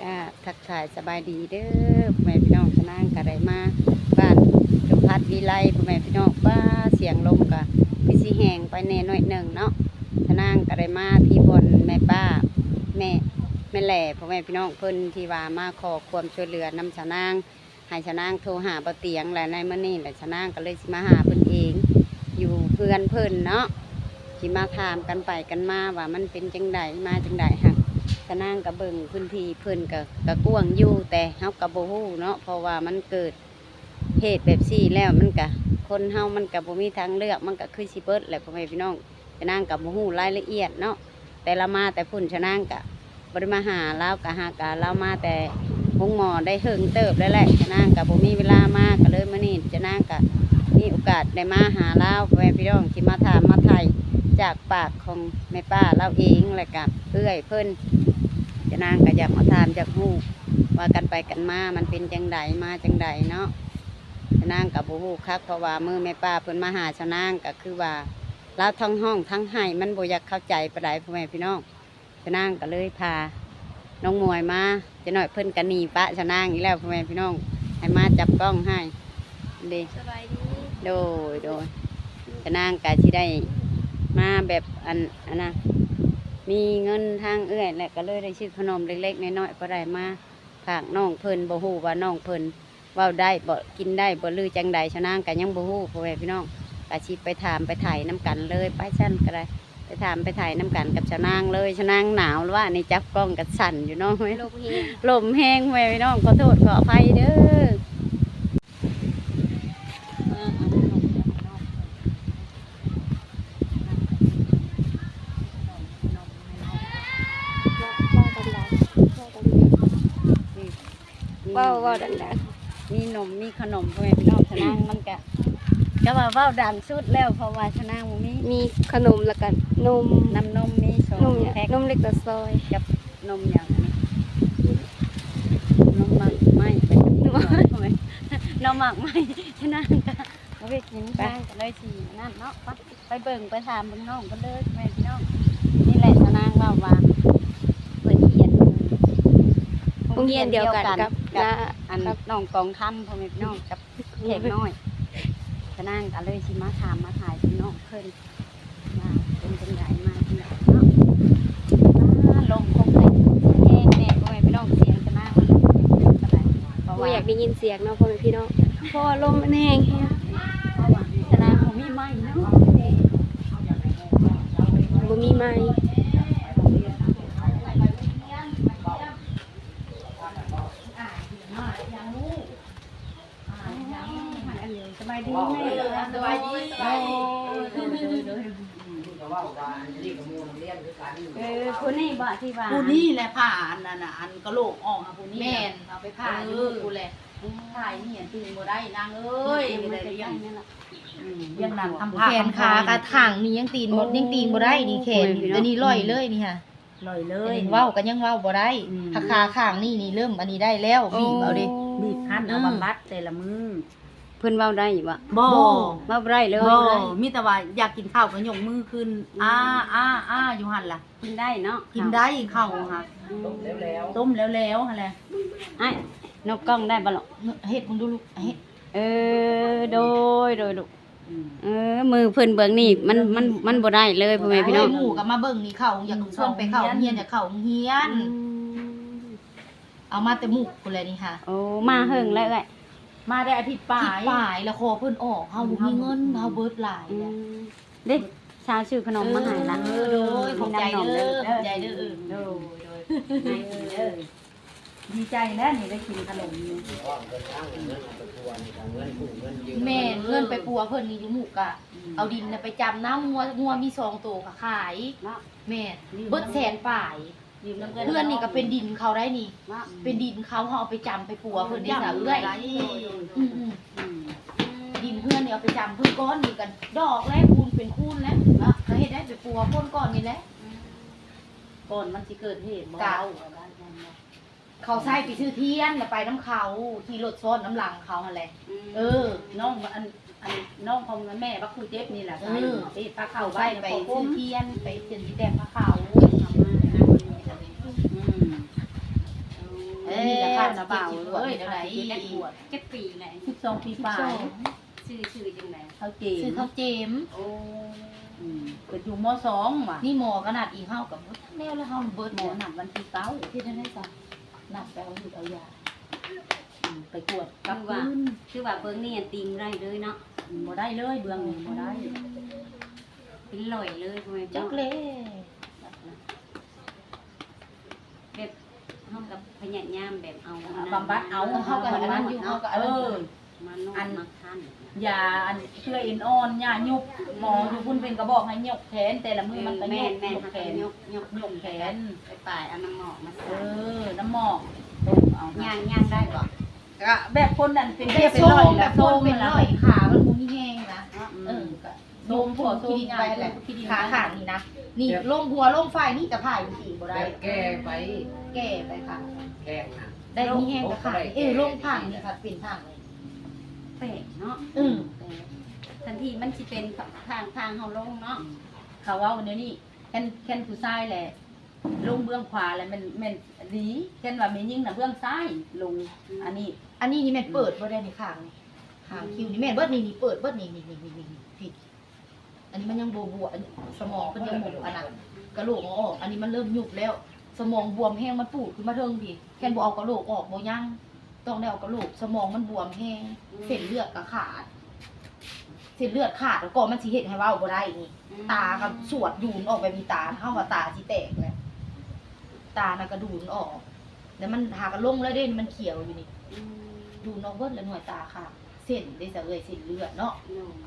ก็ทักทายสบายดีเด้อพ่อแม่พี่น้องชะนางก็ได้มาบ้านจุพัดวิไลพ่อแม่พี่น้องว่าเสียงลมก็คือสิแห้งไปแน่หน่อยหนึ่งเนาะชะนางก็ได้มาที่บนแม่ป้าแม่แหล่พ่อแม่พี่น้องเพิ่นที่ว่ามาขอความช่วยเหลือนำชะนางให้ชะนางโทรหาบ่เตียงแหละในมื้อนี้แหละชะนางก็เลยสิมาหาเพิ่นเองอยู่เพื่อนเพิ่นเนาะสิมาถามกันไปกันมาว่ามันเป็นจังไดมาจังไดฮะชะนางก็เบิ่งพื้นที่เพิ่นก็กว้างอยู่แต่เฮาก็บ่ฮู้เนาะเพราะว่ามันเกิดเหตุแบบซี่แล้วมันก็คนเฮามันก็บ่มีทางเลือกมันก็คือสิเบิดแหละพ่อแม่พี่น้องชะนางก็บ่ฮู้รายละเอียดเนาะแต่ละมาแต่พุ่นชะนางก็บ่ได้มาหาลาวก็หากะลาวมาแต่ห้องหมอได้เฮิงเติบแล้วแหละชะนางก็บ่มีเวลามาก็เลยมื้อนี้ชะนางก็มีโอกาสได้มาหาลาวพ่อแม่พี่น้องที่มาถามมาไถ่จากปากของแม่ป้าเราเองแหละกับเอื้อยเพิ่นชะนางก็อยากมาถามจากฮู้ว่ากันไปกันมามันเป็นจังไดมาจังไดเนาะชะนางก็บ่ฮู้คักเพราะว่ามื้อแม่ป้าเพิ่นมาหาชะนางก็คือว่าลาวทั้งห้องทั้งไห้มันบ่อยากเข้าใจปานใดพ่อแม่พี่น้องชะนางก็เลยพาน้องมวยมาจะหน่อยเพิ่นก็หนีปะชะนางอีกแล้วพ่อแม่พี่น้องให้มาจับกล้องให้ดี สบายดี โดยชะนางก็สิได้มาแบบอันน่ะมีเงินทางเอื้อยแหละก็เลยได้ซื้อขนมเล็กๆน้อยๆก็ได้มาฝากน้องเพิ่นบ่ฮู้ว่าน้องเพิ่นเว้าได้บ่กินได้บ่ลือจังใดชะนางก็ยังบ่ฮู้พ่อแม่พี่น้องก็สิไปถามไปไถ่น้ำกันเลยไปชั้นก็ได้ไปถามไปไถ่น้ำกันกับชะนางเลยชะนางหนาวว่านี่จับกล้องกับสั่นอยู่เนาะ โลกเฮง ลมแห้งพ่อแม่พี่น้องขอโทษขออภัยเด้อ เว้าดัง มีนมมีขนมพ่อแม่พี่น้องชะนางมันก็ว่าเว้าดังสุดแล้วเพราะว่าชะนางบ่มี ๆมีขนมแล้วกันนม น้ำนมมีสอง นมเนี่ย แพ็คน มเล็กแต่ซอย กับนมอย่างนี้นมหมักไหมไปกับนมหมักไหมนมหมักไหมชะนางก็เอาไปกินชะนางก็เลยสินั่นเนาะไปเบิ่งไปถามเบิ่งน้องกันเลยแม่พี่น้องนี่แหละชะนางว่าเพิ่นเรียน โรงเรียนเดียวกันกับ อันน้องกองคำพ่อแม่พี่น้องกับเด็กน้อยชะนางก็เลยสิมาถามมาถ่ายพี่น้องเพิ่นว่าเป็นจังไดมาจังไดเนาะลมคงได้แห้งแน่พ่อแม่พี่น้องเสียงชะนางมันเป็นจังไดเพราะ บ่ ว่า อยากได้ยินเสียงเนาะพ่อแม่พี่น้องเพราะว่าลมมันแห้ง ชะนางบ่มีไม้เนาะ บ่มีไม้ สบายดีแม่สบายดีคนนี้บ่ที่ว่า ผู้นี่แหละผ่าอันนั้นน่ะอันกะโหลกออกอ่ะผู้นี่ แม่นเอาไปผ่าอยู่ลูกกูแหละถ่ายนี่เห็นตื่นบ่ได้นางเอ้ย มัน ได้ ใก เลี้ย ล้ ง ๆนี่แหละ เรียงนั่นทำผ้า แขนขากระถางนี่ยังตีนหมดยังตีนบ่ได้นี่แขนตัวนี้ลอยเลยนี่ค่ะ ลอยเลย เว้ากันยังเว้าบ่ได้ขาข้างนี่เริ่มอันนี้ได้แล้วบีบเอาดิ บีบคั้นเอาบำบัดแต่ละมือ เพิ่นเว้าได้อยู่บ่ บ่ เว้าบ่ได้เลย บ่มีแต่ว่าอยากกินข้าวก็ยกมือขึ้นอยู่หั่นล่ะ กินได้เนาะ กินได้ข้าวค่ะต้มแล้วหั่นแหละ ไอ้นกกล้องได้บ่ล่ะ เฮ็ดมึงดูลูกเฮ็ด โดยลูกมือเพิ่นเบิ่งนี่มันบ่ได้เลยพ่อแม่พี่น้อง หมู่ก็มาเบิ่งนี่เข้าอยากชวนไปเข้าเฮียนอยากเข้าเฮียนเอามาแต่หมู่พุ่นแหละนี่ค่ะ โอ้มาเฮิงแล้วเอ้ย มาได้อาทิตย์ปลา ที่ ย ป่ายแล้วขอเพิ่นออกเฮาบ่มีเงินเฮาเบิดหลายแล้ว เด็กชาวชื่อขนมมาให้ละ โดยขอบใจเด้อขอบใจเด้อ โดย ดีใจแล้วนี่ได้กินขนมนี่ แม่เงินไปปัวเพิ่นนี่อยู่หมู่กะเอาดินน่ะไปจำน้ำงัวมี2ตัวก็ขาย เนาะ แม่เบิดแสนป่ายเพื่อนนี่ก็เป็นดินเขาได้นี่ เนาะ เป็นดินเขาเฮาเอาไปจำไปปัวเพิ่นได้สาวเอื้อยดินเพื่อนนี่เอาไปจำเพิ่นก้อนนี่กันดอกแล้วคูณเป็นคูณแล้วเนาะก็เฮ็ดได้ไปปัวพ่นก้อนนี่แหละ ก่อนมันสิเกิดเหตุบ่ กะเขาใส่ไปซื้อเทียนแล้วไปน้ำเขาที่รถซ้อนน้ำหลังเขาหั่นแหละ น้องน้องของแม่บักครูเจ็บนี่แหละที่ปลา เขา เข้า ใส่ ไว้ ไป ไป ซื้อเทียนไปเทียนที่แดงพระเขา อืม แล้วนะเบา 70 เอ้ย เท่าไหร่ เจ็ดขวด 7 ปีแหละ 12 ปีปลาย ชื่อจังได๋ เขาเจ ซื้อ ม ข้าวเจม โอ้ เป็นอยู่ม.2 ว่ะ นี่หมอขนาดอีเฮากับแนวแล้วเฮาเบิด หมอนัดวันที่9 ที่ได้ซะนัดไปเอาอยู่เอายา ไปกวดกับ คือว่าเบิ่งนี่ติงได้เลยเนาะ บ่ได้เลยเบื้องนี้บ่ได้ เป็นลอยเลยพ่อแม่ จัก เนาะ เล่ แบบเฮากับพยายามแบบเอา บำบัดเอา เฮาก็อันนั้นอยู่เฮาก็อัน เอ นั้นอยู่ อ มานอนมาคัน ยาอันเชื่อเอ็นอ่อนยายุบหมออยู่พุ่นเป็นกระบอกให้ยกแขนแต่ละมือมันก็ แม่ ย น ก แม่น ยกแขน ยก ยกแขน ไปป่ายเอาน้ำหมอกมา เอ ใส่ อน้ำหมอกเอา ย่างได้บ่ ก็แบบคนนั้นเป็น เป็ เพี้ย น เป็น โซ่ ร้อย แบ แล้ว บ โซ่ คนเป็น แล้ว ร้อยขามันบ่มีแห้งนะ เออ โดมผัวโซมไปแหละขาข้างนี่นะนี่ลงหัวลงไฟนี่จะผ่ายจริงๆบ่ได้ แก้ไป แก้ไปค่ะ แก้นะ ได้มีแห้งกับขาลงผังนี่ค่ะเป็นผังเลย แปลกเนาะ แปลก ทันทีมันสิเป็นทางเฮาลงเนาะ เขาว่าวันนี้แค่นผู้ชายแหละลงเบื้องขวาแล้วมันดีแค่นว่าแม่ยิ่งน่ะเบื้องซ้ายลงอันนี้ อันนี้นี่แม่นเปิดบ่ได้ในข้างนี่ข้างคิวนี่แม่นเบิดนี่เปิดเบิดนี่ผิดอันนี้มันยังบวอันสมองมันยังบวอันนั้นกระโหลกออกอันนี้มันเริ่มยุบแล้ว สมองบวมแห้งมันปูดขึ้นมาเทิงพี่แค่นบ่เอากระโหลกออกบ่ยังต้องได้เอากระโหลกสมองมันบวมแห้งเส้นเลือดก็ขาดเส้นเลือดขาดแล้วก็มันสิเฮ็ดให้เว้าบ่ได้นี่ ตากับสวดดูนออกไปมีตาเข้ามาตาสิแตกเลยตาน่ะกระดูนออกแล้วมันหากระลงแล้วเด้มันเขียวอยู่นี่ดูนออกเบิดแล้วหน่วยตาค่ะ เส้นได้ซะเอ้ยเส้นเลือดเนาะ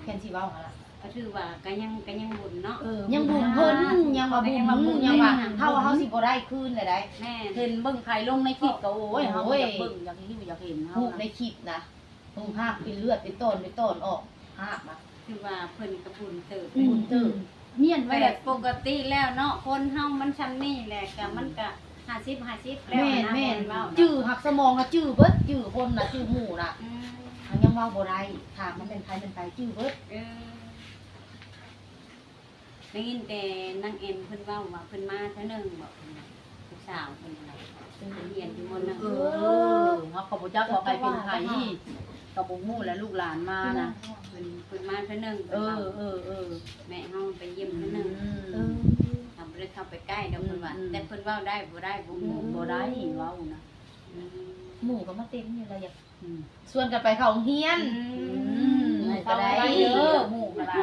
แค่นสิเว้าหั่นล่ะ ก็ถือว่าก็ยังบุญเนาะ ยังบุญเพิ่นยังว่าบุญยังว่าเฮาสิบ่ได้คืนเลยได้ แม่ เห็นเบิ่งไผลงในคลิปก็โอ้ยเฮาอยากเบิ่งอยากหิวอยากเห็นเฮา ฮูกในคลิปนะฮูกภาพเป็นเลือดเป็นต้นออกภาพมา คือว่าเพิ่นก็บุญเติบ บุญตื่น เมียนไว้ แต่ แล้ว ปกติแล้วเนาะคนเฮามันชำนี่แหละก็มันก็50แล้ว แม่น นะ แม่น เว้า จื้อหักสมองน่ะจื้อเบิดจื้อคนน่ะจื้อหมู่น่ะยังเว้าบ่ได้ถามมันเป็นใครจื้อเบิด ได้ยินแต่นางเอ็มเพิ่นเว้าว่าเพิ่นมาเท่านึงบอกลูกสาวเพิ่นอะไรเพิ่นเรียนอยู่มนึง เเฮาก็บ่จักว่าใครเป็นไผก็บ่ฮู้แล้วลูกหลานมานะ เพิ่นมาเท่านึง เออ แม่เฮาไปเยี่ยมเท่านึงทำบ่ได้เข้าไปใกล้ดอกเพิ่นว่าแต่เพิ่นเว้าได้บ่ได้บ่ฮู้ บ่ได้เว้านะ หมู่ก็มาเต็มอยู่แล้วอยาก อืม ชวนกันไปเข้าโรงเรียน เข้าไว้เด้อหมู่ก็ได้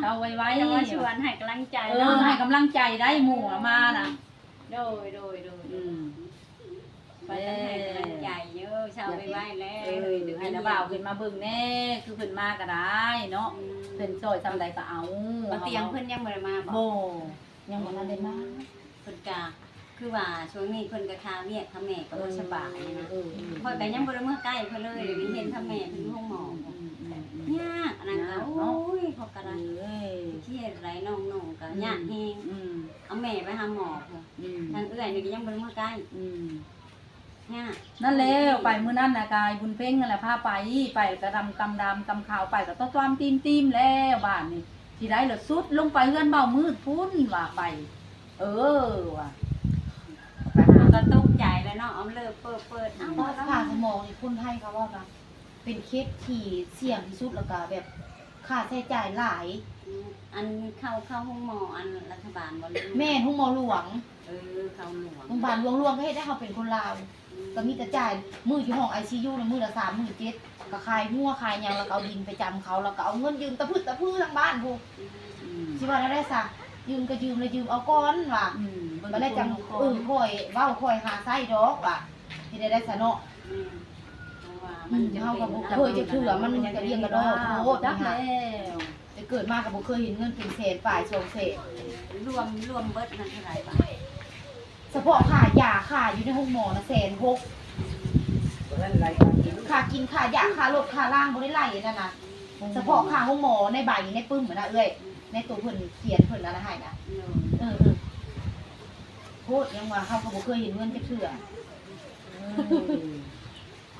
เข้าไว้ จะมาชวนให้กำลังใจ ให้กำลังใจได้หมู่มาน่ะ โดย อืม ไปให้กำลังใจเยอะชาวไปไหว้แล้ว เดี๋ยวให้น้าบ่าวขึ้นมาเบิ่งแน่คือเพิ่นมาก็ได้เนาะเพิ่นซอยซำใดก็เอา บ่เตียงเพิ่นยังบ่ได้มาบ่ บ่ยังบ่ทันได้มา เพิ่นก็คือว่าช่วงนี้เพิ่นก็คาเวียกคาแม่ก็บ่สบายนะ เออ ค่อยก็ยังบ่ได้เมื่อใกล้เพิ่นเลยเดี๋ยวนี้เห็นคาแม่เพิ่นอยู่ห้องหมอยากอันนั้นก็โอ้ยเขาก็ได้เครียดหลายน้องๆก็ยากแฮงเอาแม่ไปหาหมอเพิ่นทางเอื้อยนี่ก็ยังบ่ได้เมื่อใกล้ยาก นั่นแล้วไปมื้อนั้นน่ะกายบุญเพ่งนั่นแหละพาไปกระดำกำดำกำขาวไปก็ต้องความตีมแล้วบ้านนี่สิได้เหลือสุดลงไปเฮือนเบามืดพุ่นว่าไป ว่ะไปหา ก็ตกใจแล้วเนาะเอาเลิกเปิด เพราะผ่าสมองนี่คนไทยเขาว่านะเป็นเคสที่เสี่ยงที่สุดแล้วก็แบบค่าใช้จ่ายหลาย อันเข้าห้องหมออันรัฐบาลบ่ แม่ห้องหมอหลวง เข้าหลวง โรงพยาบาลหลวงก็เฮ็ดให้เขาเป็นคนลาวก็มีแต่จ่ายมื้อที่ห้อง ICU น่ะมื้อละ37,000ก็คายหัวคายหยังแล้วก็เอาดินไปจำเขาแล้วก็เอาเงินยืมตะพื้ทางบ้านพูสิว่าได้ซะยืมก็ยืมแล้วยืมเอาก่อนว่ะก็ได้จังค่อยเว้าค่อยหาไส้ดอกว่ะสิได้ซะเนาะ เฮาก็บ่เคยจะเชื่อมันก็เรียงกระดอกโอ้ จั จั ก ก แล้ แล้ว แต่เกิดมาก็บ่เคยเห็นเงินเป็นแสนฝ่าย2แสน รวมเบิดนั่นเท่าไหร่บาท เฉพาะค่ายาค่าอยู่ในห้องหมอนะ160,000 เพราะฉะนั้นรายการกิน ค่ากินค่ายาค่ารถค่าล่างบ่ได้ไล่นั่นน่ะเฉพาะค่าห้องหมอในใบในปึ้มเหมือนน่ะเอ้ยในตัวเพิ่นเขียนเพิ่นนั่นน่ะให้น่ะโคตรยังว่าเฮาก็บ่เคยเห็นเงินจักเทื่อ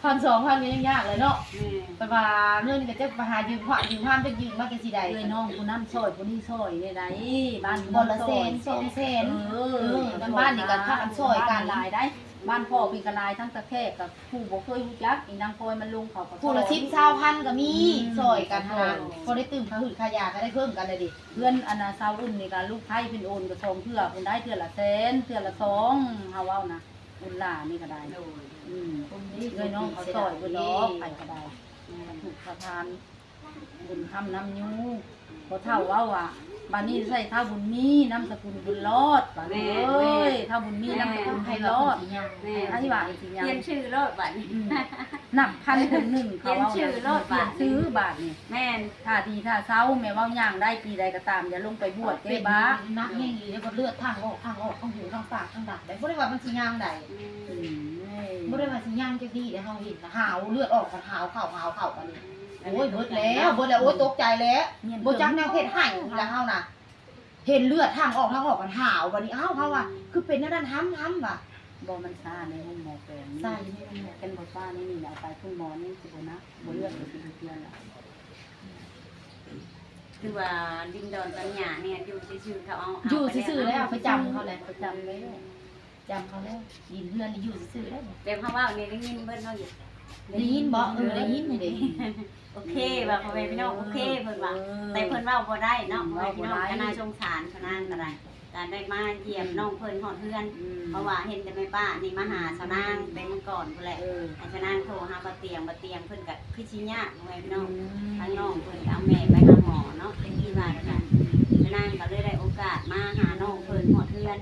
1,000-2,000นี่ยังยากเลยเนาะ แม่ ไปว่าเงินก็จะไปหายืมผ่านยืมห้ามจะยืมมาจะสิได้ เลยน้องผู้นั้นซอยผู้นี้ซอยได้ไดบ้าน บ่ละแสน2แสนน้ำบ้านนี่ก็พากันซอยกัน หลายได้ บ้านพ่อเป็นกระลายทั้งตะแคกกับผู้บ่เคยรู้จักอีนางพลอยมันลงเขาก็ ผู้ละ10-20,000ก็มีซอยกันหาพอได้ตื่มค่าหืดค่ายาก็ได้เพิ่มกันเลยดิ เพื่อนอนาซาวอุ่นนี่ก็ลูกไผ่เป็นโอนก็2เทื่อคนได้เทื่อละแสนเทื่อละ2เฮาเว้านะอุ่นหล่านี่ก็ได้ โดย เลยน้องเขาซอยเพิ่นดอกไผก็ได้ถูกประทานบุญทำน้ำยูบ่เท่าเว้าว่าบัดนี้ใส่ท่าบุญมีน้ำสกุลบุญรอดบัดนี้เอ้ยท่าบุญมีน้ำสกุลบุญรอด แม่ อธิบายอีกทียัง เปลี่ยนชื่อรถบัดนี้ หนักพันถึงหนึ่งเขาเอา เปลี่ยนชื่อรถ เปลี่ยนซื้อบาทนี่ แม่น ถ้าดีถ้าเศร้าแม่ว่าย่างได้ปีใดก็ตามอย่าลงไปบวช เป็ เด้ น บ้า นักแห่งนี้แล้วก็เลือดทางออกทางหูทางปากทางดักได้บ่ได้ว่ามันสิย่างได้บ่ได้ว่าสิย่างจังซี่ได้เฮาเห็นหาวเลือดออกกันหาวเข้าอันนี้โอ้ยเบิดแล้วโอ้ยตกใจแล้วบ่จักแนวเฮ็ดให้แล้วเฮาน่ะเห็นเลือดทางออกกันหาวบัดนี้อ้าวเฮาว่าคือเป็นนั่นห้ำว่ะ บ่มันซ่าในห้องหมอแปลง ใส่ เป็นบ่ซ่านี่นี่เอาไปคุณหมอนี่สิบ่นะบ่เลือกไปสิเพื่อนล่ะ คือว่าดินดอนปัญญาเนี่ยอยู่ซื่อๆเขาเอา อยู่ซื่อๆแล้วไปจำเขาแล้ว ประจำไว้แล้ว จำเขาแล้วยินเพื่อนนี่อยู่ซื่อๆแล้ว เดี๋ยวเขาว่าเนี่ยได้ยินเบิ่นเนาะอยู่ ได้ยินบ่ได้ยินนี่เด้ โอเคว่าพ่อแม่พี่น้องโอเคเพิ่นว่าแต่เพิ่นเว้าบ่ได้เนาะพ่อแม่พี่น้องก็น่าสงสารเขานางก็ได้การได้มาเยี่ยมน้องเพิ่นฮอดเฮือนเพราะว่าเห็นแต่แม่ป้านี่มาหาสาวนางแต่เมื่อก่อนพุ่นแหละให้สาวนางโทรหาบ่เตียงเพิ่นก็คือสิยากพ่อแม่พี่น้องทางน้องเพิ่นก็เอาแม่ไปหาหมอเนาะเป็นที่ว่ากันสาวนางก็เลยได้โอกาสมาหาน้องเพิ่นฮอดเฮือน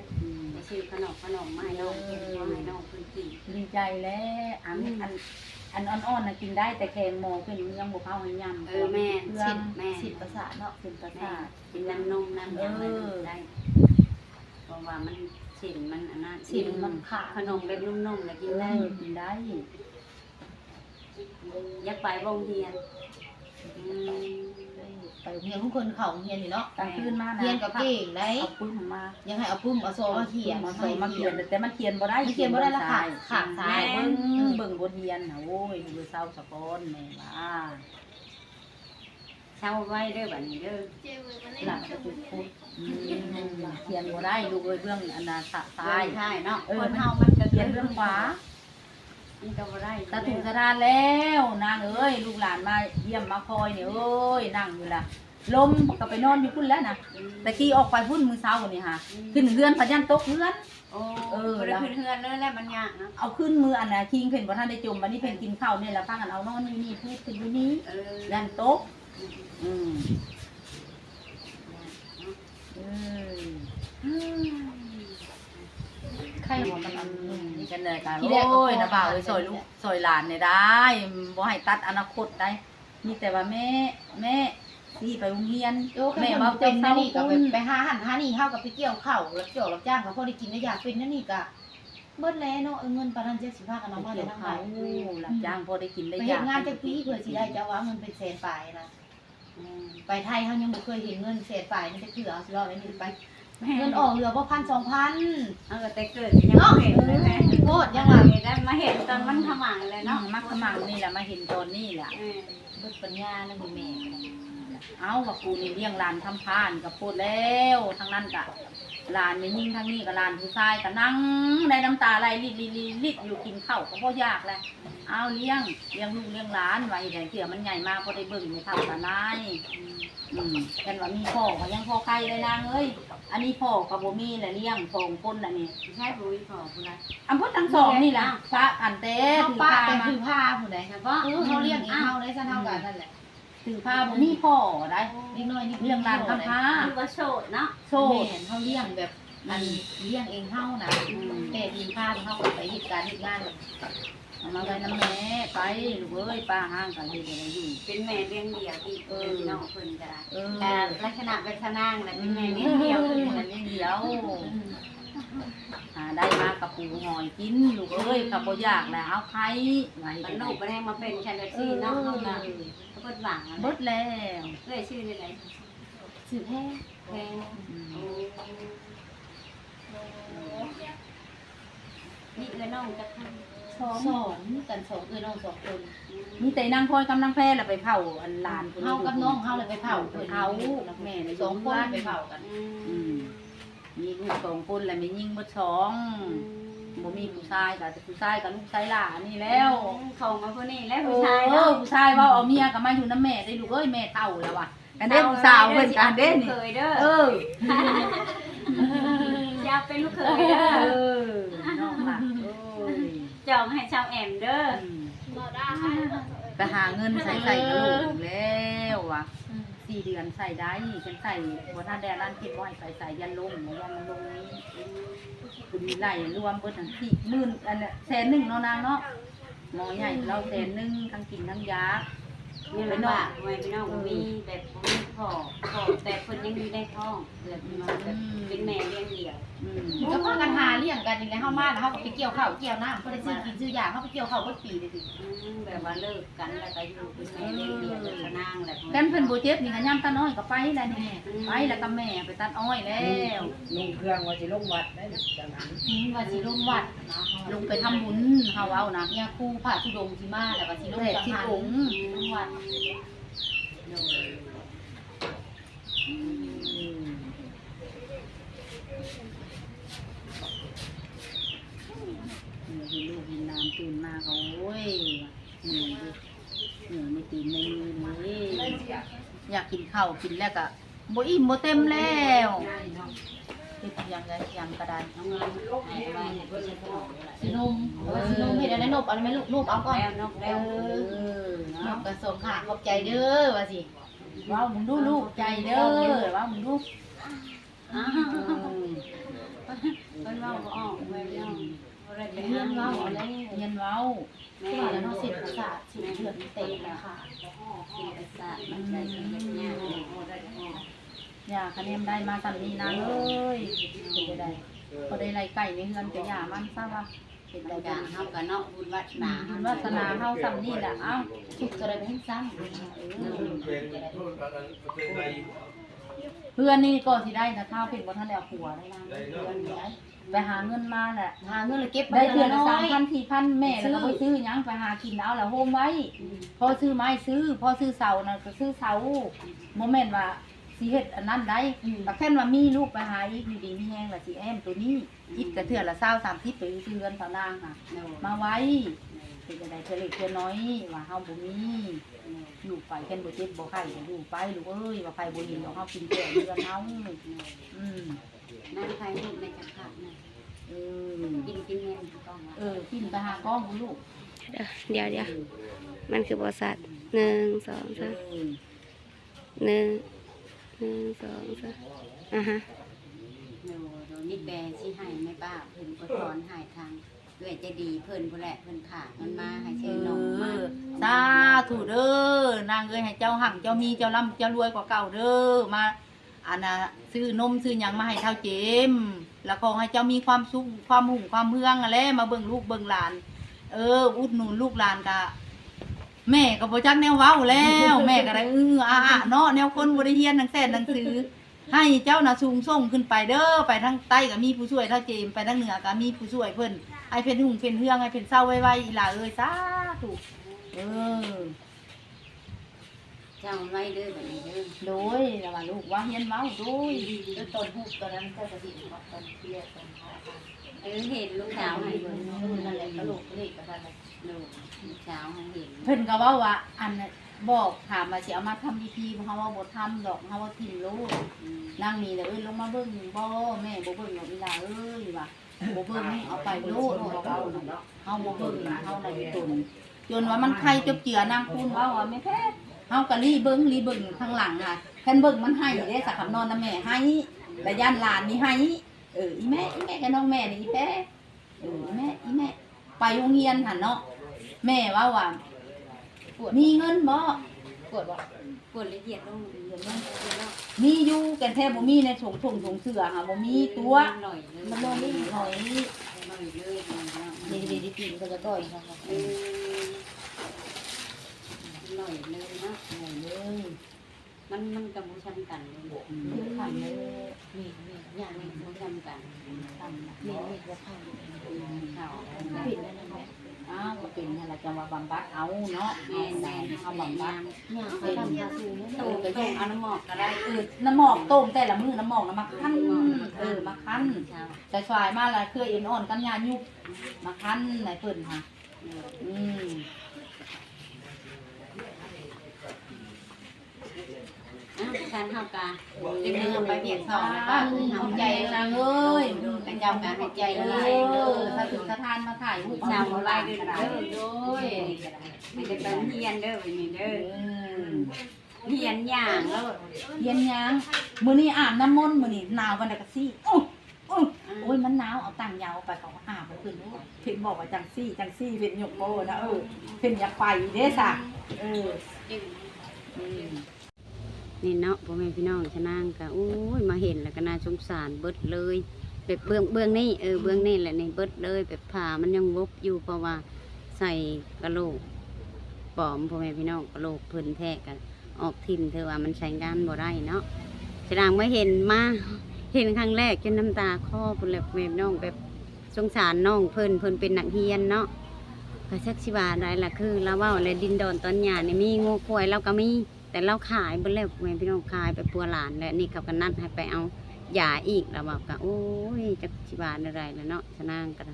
ไปซื้อขนมมาให้น้องกินให้น้องเพิ่นกิน ดีใจแล้วอันอ่อนๆน่ะกินได้แต่แข็งหมอเพิ่นยังบ่เข้าให้ยำ แม่ เพื่อ แม่ สิทธิ์ประสาทเนาะ เป็นประ แม่ สาท กินน้ำนมน้ำยาอะไรได้เพราะว่ามันสินมันอันนั้น สิทธิ์มันขาด ขนมแบบนุ่มๆแล้วกินได้ กินได้ อยากไปโรงเรียน ไปเรียนของคนเขาเรียนนี่เนาะ กลางคืนมานะ เรียนกับเก่งได้ เอาปึ้มมา ยังให้เอาปุ้มเอาโซมาเขียน มาใส่มาเขียนแต่มันเขียนบ่ได้ เขียนบ่ได้ละค่ะขาดซ้าย เบิ่งบทเรียนน่ะโอ้ยดูเศร้าสะก้อนแม่ว่า เช้าไว้เด้อบัดนี้เด้อ หลังจะพูดเขียนบ่ได้ลูกเอ้ยเรื่องอนาถตาย ใช่เนาะ เออ คนเฮามันก็ เขียนเรื่องขวา มันก็บ่ได้ ตาถูกสะดานแล้วนางเอ้ยลูกหลานมาเยี่ยมมาคอยเนี่ยเอ้ยนั่งอยู่ล่ะลมก็ไปนอนอยู่พุ่นแล้วนะแต่กี้ออกไปพุ่นมื้อเช้านี่ค่ะขึ้นเรือนพยันตกเรือน โอ้บ่ได้ขึ้นเฮือนเลยแหละมันยากเนาะ เอาขึ้นมืออันน่ะคิงเพิ่นบ่ทันได้จมวันนี้เพิ่นกินข้าวนี่แหละพากันเอานอนอยู่นี่พูดขึ้นอยู่นี่ยันโต๊ะอืมใครบอกมัน นี่กันเลยกันโอ้ยนะบ่าวเอ้ยซอยลูกซอยหลานเนี่ยได้บ่ให้ตัดอนาคตได้มีแต่ว่าแม่สิไปโรงเรียน โอ้แม่ แม่ มา ว่า เป็ เจ้าน เศร้า นี่ก็ คุณ ไปหาหันหานี่เฮาก็ไปเกี่ยวข้าวรับเกี่ยวรับจ้างก็พอได้กินได้อยากเป็นนั่นนี่ก็เบิดแล้วเนาะเงินปานนั้น75กันเอามา เกี่ ได้ ยว ทางไหน เขาหลับจ้างพอได้กินได้ ไป อ เฮ็ ยา ด ก งานจักปีเพื่อสิได้จะว่าเงินเป็นแสนปลายนะไปไทยเฮายังบ่เคยเห็นเงินแสนปลายมันจะคือเอาสิรอดได้นี่ไปเงินออกเหลือบ่1,000-2,000 เอาก็แต่เกิดยังบ่เห็นเลยแม่ โคตรยังว่า ได้มาเห็นตอนมันขมังเลยเนาะ มักขมังนี่แหละมาเห็นตอนนี้แหละ เบิดปัญญาแล้วมีแม่ เอากับกูนี่เลี้ยงหลานทำพานกับพูดแล้วทั้งนั้นกะหลานไม่ยิ่งทั้งนี้กับหลานผู้ชายก็นั่งในน้ำตาไหลลิดอยู่กินข้าวก็พ่อยากเลยเอาเลี้ยงลูกเลี้ยงหลานไว้แต่เสือมันใหญ่มากพอได้เบิ่งไม่เท่ากันนายกันว่ามีพ่อก็ยังพ่อใครเลยนางเอ้ยอันนี้พ่อกับบ่มีแหละเลี้ยงสองคนน่ะนี่ ใช่บุ้ยขอคุณนะ อันพูดทั้งสองนี่ล่ะพระอันเต้ เฮา ถือ ป้า ผ้า แต่ มา คือผ้าผู้ใด เฉพาะ เฮาเลี้ยงเองเฮาได้ซะเท่ากันนั่นแหละ ถือผ้าบ่มีพ่อได้ นิดน้อยนี่ เลี้ยงหลานทำผ้า คือว่าโสดเนาะ โซ่ แม่เฮาเลี้ยงแบบอันเลี้ยงเองเฮานะแต่ดีผ้าเฮาก็ไปเฮ็ดการเฮ็ดงาน เอามาไว้น้ำแม่ไปลูกเอ้ยป้าห้างกันเฮ็ดอะไรอยู่ เป็นแม่เลี้ยงเดี่ยวอีกพี่น้องเพิ่นก็ได้ เออ แต่ลักษณะเป็นทนางแหละเป็นแม่เลี้ยงเดี่ยว เลี้ยงเดียวหาได้มากับปูหอยกินลูกเอ้ยกับบ่อยากแล้วเอาไข่ไว้ มันลูกบ่ได้มาเป็นแคนดิเดตเนาะเฮาก็เพิ่นหวัง เบิดแล้ว เอ้ยชื่อนี่ได สืบแท้ แพงนี่เอ้ยน้องจะทำ สอง สอนกันสองน้อง2คน มีแต่นางพลอยกับนางแพรล่ะไปเผาอันหลาน เฮากับน้องเฮาเลยไปเผา ไปเผาแม่เลย สองคนไปเผากัน อืมมีลูก2คนแล้วไม่ยิงเบิดสองบ่มีผู้ชายกับผู้ชายกับลูกชายหลานนี่แล้ว เข้ามาพวกนี้แล้ว เอ ผู้ชาย อ เนาะ ผู้ชายว่าเอาเมียกับมาอยู่น้ำแม่ได้ลูกเอ้ยแม่เฒ่าแล้วว่ะกันเด้ผู้สาวเพิ่นกันเด้นี่ เคยเด้อ เออ อยากเป็นลูกเคยเด้อ เออน้องล่ะโอ้ย จองให้ชาวแอมเด้อ ไปหาเงินใส่กับลูกแล้วว่ะ4 เดือนใส่ได้ฉันใส่บ่ทันได้ร้านคิดว่าให้ใส่ยันลงยันลงนี้คุณมีไหลรวมเบิดทั้ง40,000อันน่ะ100,000เนาะนางเนาะหมอใหญ่เรา100,000ทั้งกินทั้งยา นี่เป็นว่าไว้พี่น้องมีแบบบ่มีพ่อแต่เพิ่นยังอยู่ในท้องแบบมาแบบเป็นแม่เลี้ยงเดี่ยว ก็พากันหาเลี้ยงกันอย่างไรเฮามาแล้วเฮาก็ไปเกี่ยวข้าวเกี่ยวน้ำเพิ่นได้ซื้อกินซื้อยาเฮาไปเกี่ยวข้าวเบิดปีเลยสิ แบบว่าเลิกกันแล้วก็อยู่เป็นแม่เลี้ยงเดี่ยวแล้วก็นางแบบ กันเพิ่นบ่เจ็บนี่ก็ย่ำตาน้อยก็ไปแล้วนี่ไปแล้วก็แม่ไปตัดอ้อยแล้ว ลงเครื่องว่าสิลงวัดได้จังนั้น ว่าสิลงวัดนะ ลงไปทำบุญเฮาเอานะ ยาคูพระธุดงค์สิมาแล้วก็สิลงจังหันลงวัด เห็นลูกเห็นหลานตื่นมาเขาโอ้ยเหนื่อยดิเหนื่อยในตีนในมือนี่อยากกินข้าวกินแล้วก็บ่อิ่มบ่เต็มแล้วเฮ็ดยังไงยังก็ได้ น้องงานให้ไว้ให้เพิ่นจะท้อง สินมเฮ็ดอะไรนบเอาไหมลูกเอาก่อน แล้วนกแล้ว น เนาะ บกันส่งค่ะขอบใจเด้อว่าสิ ว้าวมึงดูลูกใจเด้อว้าวมึงดู อ้าวเพิ่นเว้าบ่ออกไว้พี่น้องบ่ได้ไป เพื่ หา อน เว้า เว้า แล้ แล้ว ว เย็นเว้า แม่ ว่า แล้ แล้ว ว เนาะ เนาะ สิ เสร็จประสาทสิเลือดเตะแล้วค่ะ กินประสาทมันใจสิเฮ็ดยากบ่ได้ออก อย่าคะแนนได้มาสั่นนี้นะเลยเป็นจะได้พอได้ไล่ไก่ในเฮือนก็อย่ามันซะว่าเป็น ราย ได้ การเฮาก็เนาะบุญวัฒนา บุญวาสนาเฮาสั่นี่แหละเอ้า สุขจะได้ไปให้ซ้ำ เพื่อนนี่ก็สิได้นะข้าวเป็นบ่ทันแล้วผัวได้นางเพื่อนนี่ได้ไปหาเงินมาแหละ หาเงินเลยเก็บ ได้เดือนละ น้อย 3,000 4,000แม่แล้วก็ไปซื้อหยังไปหากินเอาแล้วโฮมไว้พอซื้อไม้ซื้อพอซื้อเสาน่ะก็ซื้อเสาบ่แม่นว่าสิเฮ็ดอันนั้นได้แต่แค่ว่ามีลูกไปหาอีกอยู่ดีมีแฮงล่ะสิแอมตัวนี้คิดกระเทื่อละ20 30ไปซื้อเรือนเสานางค่ะมาไว้เป็นจังได๋เทื่อเล็กเทื่อน้อยว่าเฮาบ่มีอยู่ไปแค่บ่เจ็บบ่ไข้ก็อยู่ไปลูกเอ้ยว่าไผบ่เห็นดอกเฮากินแก่เรือนเฮานางใครลูกในจักรพรรดินะ เออ กินเงินต้องว่า กินไปหากล้องคุณลูก เดี๋ยวมันคือบริษัท1 2 3 1 1 2 3ฮะ โดนี่แบสิให้แม่ป้าเพิ่นก็สอนให้ทางด้วยใจดีเพิ่นพุ่นแหละเพิ่นฝากมันมาให้ซื้อนมมา สาธุเด้อนางเอ้ยให้เจ้าหั่งเจ้ามีเจ้าร่ำเจ้ารวยกว่าเก่าเด้อมาอันน่ะซื้อนมซื้อหยังมาให้เท่าเจมแล้วขอให้เจ้ามีความสุขความหุ่งความเฮืองอะไรมาเบิ่งลูกเบิ่งหลาน อุดหนุนลูกหลานกะแม่ก็บ่จักแนวเว้าแล้ว แม่ก็ได้เนาะแนวคนบ่ได้เรียนหนังแสนหนังสือ ให้เจ้าน่ะสูงส่งขึ้นไปเด้อไปทางใต้ก็มีผู้ช่วยเท่าเจมไปทางเหนือก็มีผู้ช่วยเพิ่นให้เพิ่นหุ่งเพิ่นเฮืองให้เพิ่นเศร้าไว้ๆอีหล่าเอ้ยสาธุเออ เจ้าไว้เด้อแบบนี้เด้อ โดยแล้วว่าลูกว่าเฮียนเว้าโดย แล้วตอนฮูกตอนนั้นเจ้าก็สิบอกตอนที่แรกตอนพาไป เห็นลูกสาวให้เบิ่ง นั่นแหละกระโหลกเลขกระดาน ลูกสาวให้เห็น เพิ่นก็เว้าว่าอันน่ะบอกถามมาสิเอามาทำพิธีเฮาว่าบ่ทำดอกเฮาว่าทิ้งโลดนางนี่เด้อลงมาเบิ่งบ่แม่บ่เบิ่งดอกอีหล่าเอ้ยว่าบ่เบิ่งเอาไปโลดบ่เอาเฮาบ่เบิ่งเฮาน่ะอยู่ตนจนว่ามันไข่จบเจือนางคูณเว้าว่าแม่แท้เฮาก็รีเบิ่งข้างหลังอ่ะคันเบิ่งมันให้เด้สักคำนอนนะแม่ให้แต่ย่านหลานนี่ให้อีแม่กับน้องแม่นี่อีแพ้อีแม่ไปโรงเรียนหั่นเนาะแม่ว่ามีเงินบ่ ปวดบ่ ปวดละเอียดลงเรียนลงเนาะ มีอยู่แก่นแท้บ่มีในถุงเสื้อค่ะบ่มีตัว หน่อยเลย มันบ่มีหอย หน่อยเลยเนาะ ดีๆกินก็จะต่อยค่ะ หน่อยเลยเนาะ หอยเลย มันกับบูชันกันเลย ทำเลย นี่อย่าง มัน นี้ บูชันกัน ทำ นี่ว่าเข้า เขา ผิดแล้วนะแม่ เอา ละจังว่าบำบัดเอาเนาะแม่เอาบำบัด เนี่ยเขาทำภาษีนี่ ตูก็ต้องเอาน้ำหมอกก็ได้ น้ำหมอกต้มแต่ละมื้อน้ำหมอกมาคั้นมาคั้นใส่ฝ่ายมาละเคยเอ็นอ่อนกันยายุบมาคั้นไหนเพิ่นค่ะฉันเฮากะเดือนไปเบียดสองแล้วก็ทำใจนะ เอ้ย กระเจ้ากะให้ใจละลาย ถ้าถึงสถานมาถ่ายรูป ชาวละลายเด้อโดยไม่ได้เป็นเฮียนเด้อวันนี้เด้อเฮียนอย่างแล้ว เย็นยังมื้อนี้อาบน้ำมนต์มื้อนี้หนาววันใดก็ซี่โอ้ยมันหนาวเอาตังยาวไปเขาอาบเพิ่นเพิ่นบอกว่าจังซี่เพิ่นยกโบนะเพิ่นอยากไปเด้ซะนี่เนาะพ่อแม่พี่น้องชะนางกะโอ้ยมาเห็นแล้วก็น่าสงสารเบิดเลยแบบเบื้องนี่เบื้องนี่แหละนี่เบิดเลยแบบผ่ามันยังวบอยู่เพราะว่าใส่กระโหลกปลอมพ่อแม่พี่น้องกระโหลกเพิ่นแท้กันออกทิ่มเธอว่ามันใช้งานบ่ได้เนาะชะนางไม่เห็นมาเห็นครั้งแรกจนน้ำตาคลอพุ่นแหละพ่อแม่พี่น้องแบบสงสารน้องเพิ่นเป็นนักเรียนเนาะกระชักชิบาได้ละคือเราว่าอะไรดินดอนตอนหยาเนี่ยมีงูควายเราก็มีแต่เราขายไปแล้วแม่พี่น้องขายไปปัวหลานแล้วนี่เขาก็นัดให้ไปเอายาอีกเราบอกกันโอ้ยจักชิบาอะไรแล้วเนาะชะนางกัน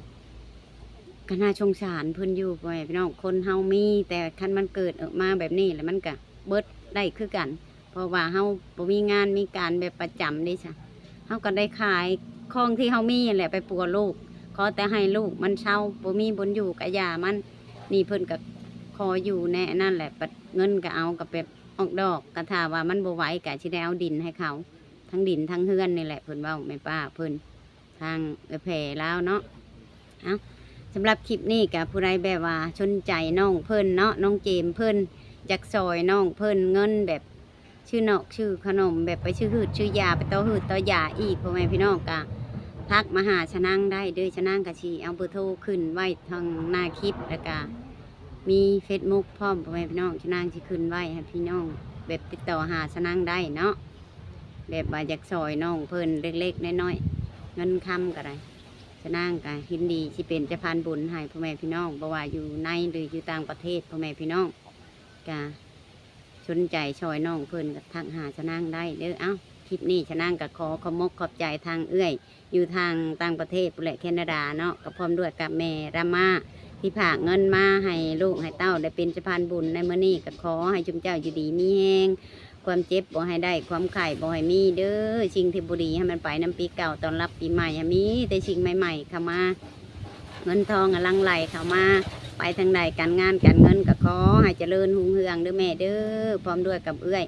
ก็น่าสงสารเพิ่นอยู่แม่พี่น้องคนเฮามีแต่คันมันเกิดออกมาแบบนี้แล้วมันก็เบิดได้คือกันเพราะว่าเฮาบ่มีงานมีการแบบประจำดิจ้ะเฮาก็ได้ขายของที่เฮามีแหละไปปัวลูกขอแต่ให้ลูกมันเช่าบ่มีบนอยู่กับยามันนี่เพิ่นก็ขออยู่แน่นั่นแหละปัดเงินก็เอากับแบบออกดอกกระถาว่ามันบ่ไหวกะสิได้เอาดินให้เขาทั้งดินทั้งเฮือนนี่แหละเพิ่นเว้าแม่ป้าเพิ่นทางแผ่แล้วเนาะเอาสำหรับคลิปนี้กับผู้ใดแบบว่าชนใจน้องเพิ่นเนาะน้องเจมเพิ่นอยากซอยน้องเพิ่นเงินแบบชื่อนอกชื่อขนมแบบไปชื่อหืดชื่อยาไปต่อหืดต่อยาอีกพ่อแม่พี่น้องกะทักมาหาชะนางได้เด้อชะนางกะชีเอาเบอร์โทรขึ้นไว้ทางหน้าคลิปแล้วก็มีเฟซบุ๊กพร้อมพ่อแม่พี่น้องชะนางสิขึ้นไว้ให้พี่น้องแบบติดต่อหาชะนางได้เนาะแบบว่าอยากซอยน้องเพิ่นเล็กๆน้อยๆเงินคำก็ได้ชะนางกะยินดีที่เป็นเจ้าพานบุญให้พ่อแม่พี่น้องบ่ว่าอยู่ในหรืออยู่ต่างประเทศพ่อแม่พี่น้องกะสนใจซอยน้องเพิ่นก็ทักหาชะนางได้เด้อเอ้าคลิปนี้ชะนางกะขอขมกขอบใจทางเอื้อยอยู่ทางต่างประเทศปุและแคนาดาเนาะกับพร้อมด้วยกับแม่รามาที่ผากเงินมาให้ลูกให้เต้าได้เป็นสะพานบุญในมื้อนี้ก็ขอให้จุมเจ้าอยู่ดีมีแห้งความเจ็บบ่ให้ได้ความไข่บ่ให้มีเด้อสิ่งที่บุรีให้มันไปน้ำปีเก่าตอนรับปีใหม่ให้มีแต่สิ่งใหม่ๆเข้ามาเงินทองกำลังไหลเข้ามาไปทางใดการงานการเงินก็ขอให้เจริญรุ่งเรืองเด้อแม่เด้อพร้อมด้วยกับเอื้อย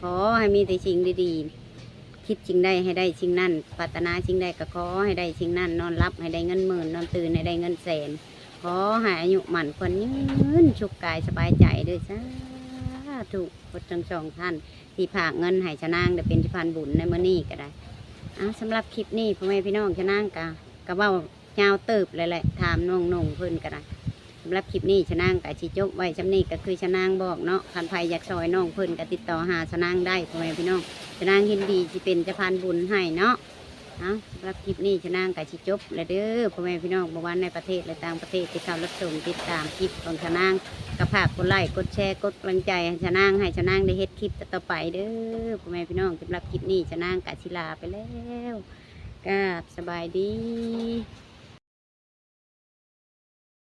ขอให้มีแต่สิ่งดีๆคิดสิ่งใดให้ได้สิ่งนั้นปรารถนาสิ่งใดก็ขอให้ได้สิ่งนั้นนอนรับให้ได้เงินหมื่นนอนตื่นให้ได้เงินแสนขอให้อายุหมั่นควรยืนชุกกายสบายใจด้วยสาธุพุทธทั้งสองท่านที่ผากเงินให้ชะนางได้เป็นสะพานบุญในมื้อนี้ก็ได้สำหรับคลิปนี้พ่อแม่พี่น้องชะนางก็เว้ายาวเติบเลยแหละถามน้องๆเพิ่นก็ได้สำหรับคลิปนี้ชะนางก็สิจบไว้จำนี้ก็คือชะนางบอกเนาะคันไผอยากซอยน้องเพิ่นก็ติดต่อหาชะนางได้พ่อแม่พี่น้องชะนางยินดีที่เป็นสะพานบุญให้เนาะสำหรับคลิปนี้ชะนางก็สิจบเลยเด้อพ่อแม่พี่น้องบ่ว่าในประเทศและต่างประเทศที่เข้ารับชมติดตามคลิปของชะนางก็ฝากกดไลค์กดแชร์กดกำลังใจให้ชะนางได้เฮ็ดคลิปต่อไปเด้อพ่อแม่พี่น้องสำหรับคลิปนี้ชะนางก็สิลาไปแล้วกราบสบายดี